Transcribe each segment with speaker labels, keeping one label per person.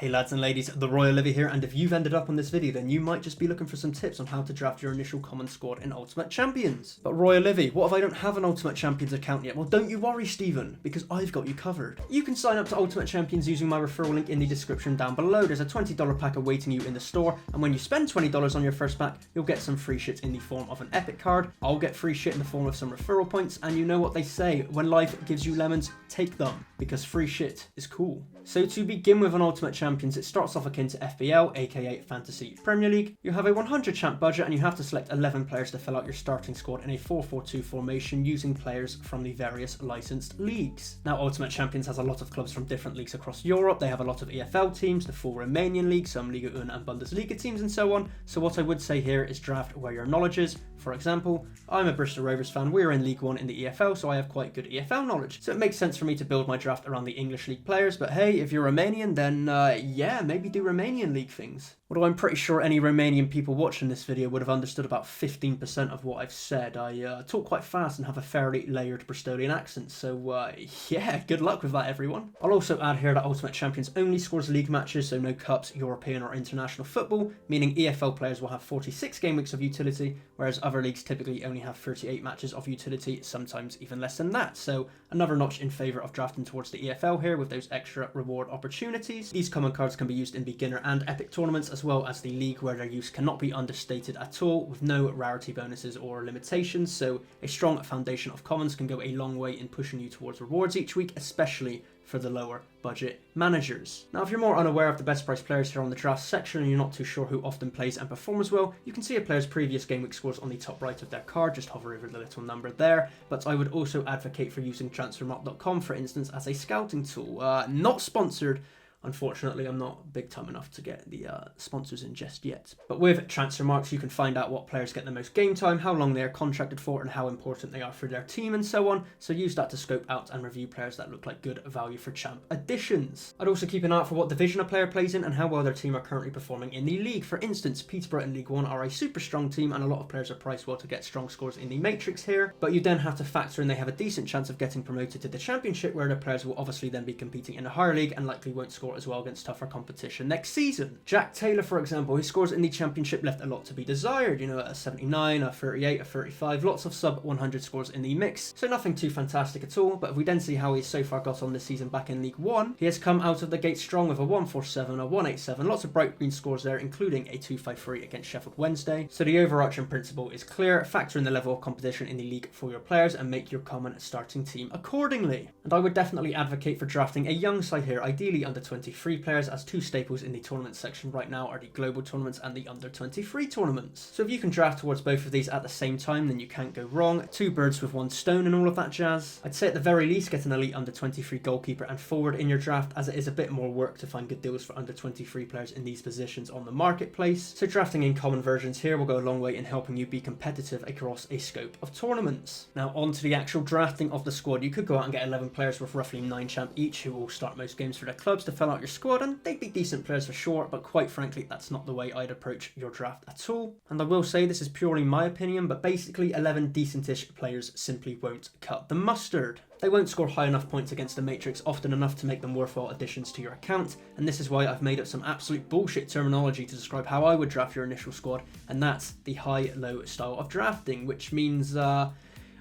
Speaker 1: Hey lads and ladies, the Royalivi here, and if you've ended up on this video, then you might just be looking for some tips on how to draft your initial common squad in Ultimate Champions. But Royalivi, what if I don't have an Ultimate Champions account yet? Well, don't you worry, Stephen, because I've got you covered. You can sign up to Ultimate Champions using my referral link in the description down below. There's a $20 pack awaiting you in the store, and when you spend $20 on your first pack, you'll get some free shit in the form of an epic card. I'll get free shit in the form of some referral points, and you know what they say, when life gives you lemons, take them, because free shit is cool. So to begin with on Ultimate Champions, it starts off akin to FPL, aka Fantasy Premier League. You have a 100 champ budget and you have to select 11 players to fill out your starting squad in a 4-4-2 formation using players from the various licensed leagues. Now Ultimate Champions has a lot of clubs from different leagues across Europe. They have a lot of EFL teams, the full Romanian league, some Liga 1 and Bundesliga teams and so on. So what I would say here is draft where your knowledge is. For example, I'm a Bristol Rovers fan, we're in League 1 in the EFL, so I have quite good EFL knowledge. So it makes sense for me to build my draft around the English league players, but hey, if you're Romanian, then yeah, maybe do Romanian league things. Although I'm pretty sure any Romanian people watching this video would have understood about 15% of what I've said. I talk quite fast and have a fairly layered Bristolian accent, so yeah, good luck with that everyone. I'll also add here that Ultimate Champions only scores league matches, so no cups, European or international football, meaning EFL players will have 46 game weeks of utility, whereas other leagues typically only have 38 matches of utility, sometimes even less than that. So another notch in favour of drafting towards the EFL here with those extra reward opportunities. These common cards can be used in beginner and epic tournaments, as well as the league, where their use cannot be understated at all, with no rarity bonuses or limitations. So a strong foundation of commons can go a long way in pushing you towards rewards each week, especially for the lower budget managers. Now if you're more unaware of the best price players here on the draft section and you're not too sure who often plays and performs well, you can see a player's previous game week scores on the top right of their card, just hover over the little number there. But I would also advocate for using transfermarkt.com, for instance, as a scouting tool. Not sponsored. Unfortunately, I'm not big time enough to get the sponsors in just yet. But with Transfermarkt, you can find out what players get the most game time, how long they are contracted for, and how important they are for their team and so on. So use that to scope out and review players that look like good value for champ additions. I'd also keep an eye out for what division a player plays in and how well their team are currently performing in the league. For instance, Peterborough in League 1 are a super strong team and a lot of players are priced well to get strong scores in the matrix here. But you then have to factor in they have a decent chance of getting promoted to the championship, where their players will obviously then be competing in a higher league and likely won't score as well against tougher competition next season. Jack Taylor, for example, his scores in the championship left a lot to be desired, you know, a 79, a 38, a 35, lots of sub 100 scores in the mix, so nothing too fantastic at all. But if we then see how he's so far got on this season back in League 1, he has come out of the gate strong with a 147, a 187, lots of bright green scores there, including a 253 against Sheffield Wednesday. So the overarching principle is clear: factor in the level of competition in the league for your players and make your common starting team accordingly. And I would definitely advocate for drafting a young side here, ideally under 23 players, as two staples in the tournament section right now are the global tournaments and the under 23 tournaments. So if you can draft towards both of these at the same time, then you can't go wrong. Two birds with one stone and all of that jazz. I'd say at the very least get an elite under 23 goalkeeper and forward in your draft, as it is a bit more work to find good deals for under 23 players in these positions on the marketplace. So drafting in common versions here will go a long way in helping you be competitive across a scope of tournaments. Now on to the actual drafting of the squad. You could go out and get 11 players with roughly 9 champ each who will start most games for their clubs to fill out your squad, and they'd be decent players for sure, but quite frankly that's not the way I'd approach your draft at all. And I will say this is purely my opinion, but basically 11 decentish players simply won't cut the mustard. They won't score high enough points against the matrix often enough to make them worthwhile additions to your account, and this is why I've made up some absolute bullshit terminology to describe how I would draft your initial squad, and that's the high-low style of drafting, which means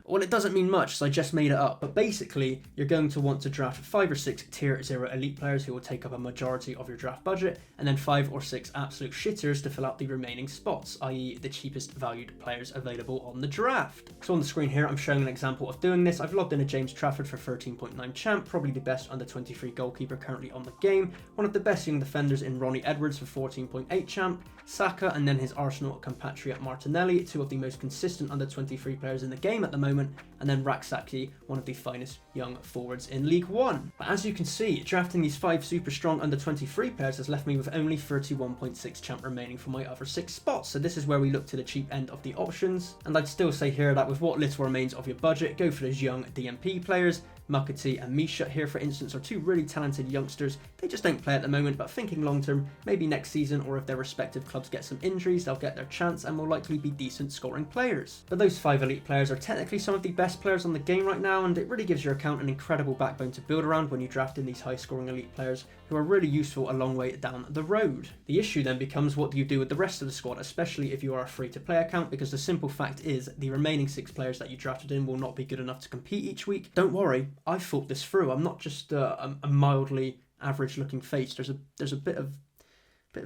Speaker 1: well, it doesn't mean much, so I just made it up, but basically you're going to want to draft 5 or 6 tier 0 elite players who will take up a majority of your draft budget, and then 5 or 6 absolute shitters to fill out the remaining spots, i.e. the cheapest valued players available on the draft. So on the screen here I'm showing an example of doing this. I've logged in a James Trafford for 13.9 champ, probably the best under 23 goalkeeper currently on the game, one of the best young defenders in Ronnie Edwards for 14.8 champ, Saka and then his Arsenal compatriot Martinelli, 2 of the most consistent under 23 players in the game at the moment, and then Raksaki, one of the finest young forwards in League 1. But as you can see, drafting these 5 super strong under 23 players has left me with only 31.6 champ remaining for my other 6 spots, so this is where we look to the cheap end of the options. And I'd still say here that with what little remains of your budget, go for those young DMP players. Mukati and Misha here, for instance, are 2 really talented youngsters. They just don't play at the moment, but thinking long term, maybe next season, or if their respective clubs get some injuries, they'll get their chance and will likely be decent scoring players. But those 5 elite players are technically some of the best players on the game right now, and it really gives your account an incredible backbone to build around when you draft in these high scoring elite players who are really useful a long way down the road. The issue then becomes, what do you do with the rest of the squad, especially if you are a free-to-play account, because the simple fact is the remaining 6 players that you drafted in will not be good enough to compete each week. Don't worry, I thought this through. I'm not just a mildly average-looking face. There's a bit of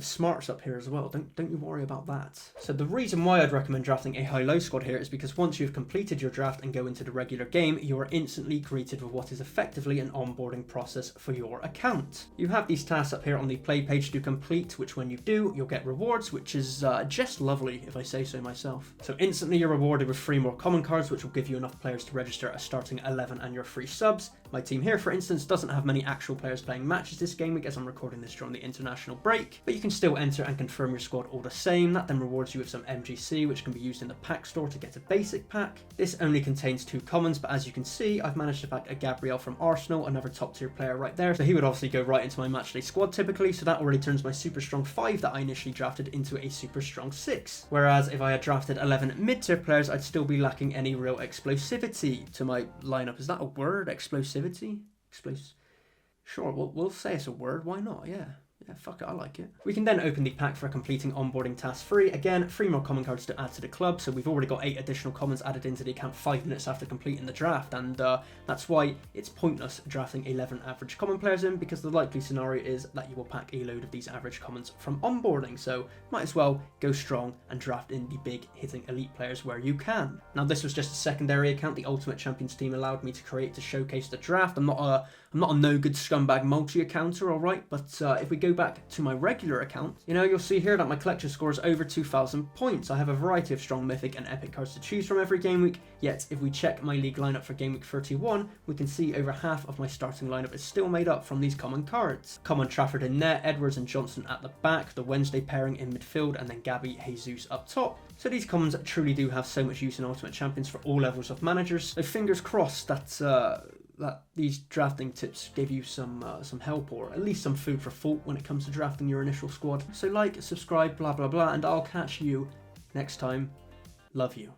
Speaker 1: smarts up here as well. Don't you worry about that. So the reason why I'd recommend drafting a high-low squad here is because once you've completed your draft and go into the regular game, you are instantly greeted with what is effectively an onboarding process for your account. You have these tasks up here on the play page to complete, which when you do, you'll get rewards, which is just lovely if I say so myself. So instantly you're rewarded with 3 more common cards, which will give you enough players to register a starting 11 and your free subs. My team here, for instance, doesn't have many actual players playing matches this game week as I'm recording this during the international break, but you can still enter and confirm your squad all the same. That then rewards you with some MGC, which can be used in the pack store to get a basic pack. This only contains 2 commons, but as you can see, I've managed to pack a Gabriel from Arsenal, another top tier player right there. So he would obviously go right into my matchday squad typically, so that already turns my super strong 5 that I initially drafted into a super strong 6. Whereas if I had drafted 11 mid tier players, I'd still be lacking any real explosivity to my lineup. Is that a word? Explosivity? Sure, we'll say it's a word. Why not? Yeah, fuck it, I like it. We can then open the pack for completing onboarding task 3. Again, 3 more common cards to add to the club, so we've already got 8 additional commons added into the account 5 minutes after completing the draft, and that's why it's pointless drafting 11 average common players in, because the likely scenario is that you will pack a load of these average commons from onboarding, so might as well go strong and draft in the big hitting elite players where you can. Now this was just a secondary account the Ultimate Champions team allowed me to create to showcase the draft. I'm not a no-good scumbag multi-accounter, alright, but if we go back to my regular account, you'll see here that my collection score is over 2,000 points. I have a variety of strong mythic and epic cards to choose from every game week, yet if we check my league lineup for game week 31, we can see over half of my starting lineup is still made up from these common cards. Common Trafford in net, Edwards and Johnson at the back, the Wednesday pairing in midfield, and then Gabby, Jesus up top. So these commons truly do have so much use in Ultimate Champions for all levels of managers, so fingers crossed that these drafting tips gave you some help, or at least some food for thought when it comes to drafting your initial squad. So like, subscribe, blah blah blah, and I'll catch you next time. Love you.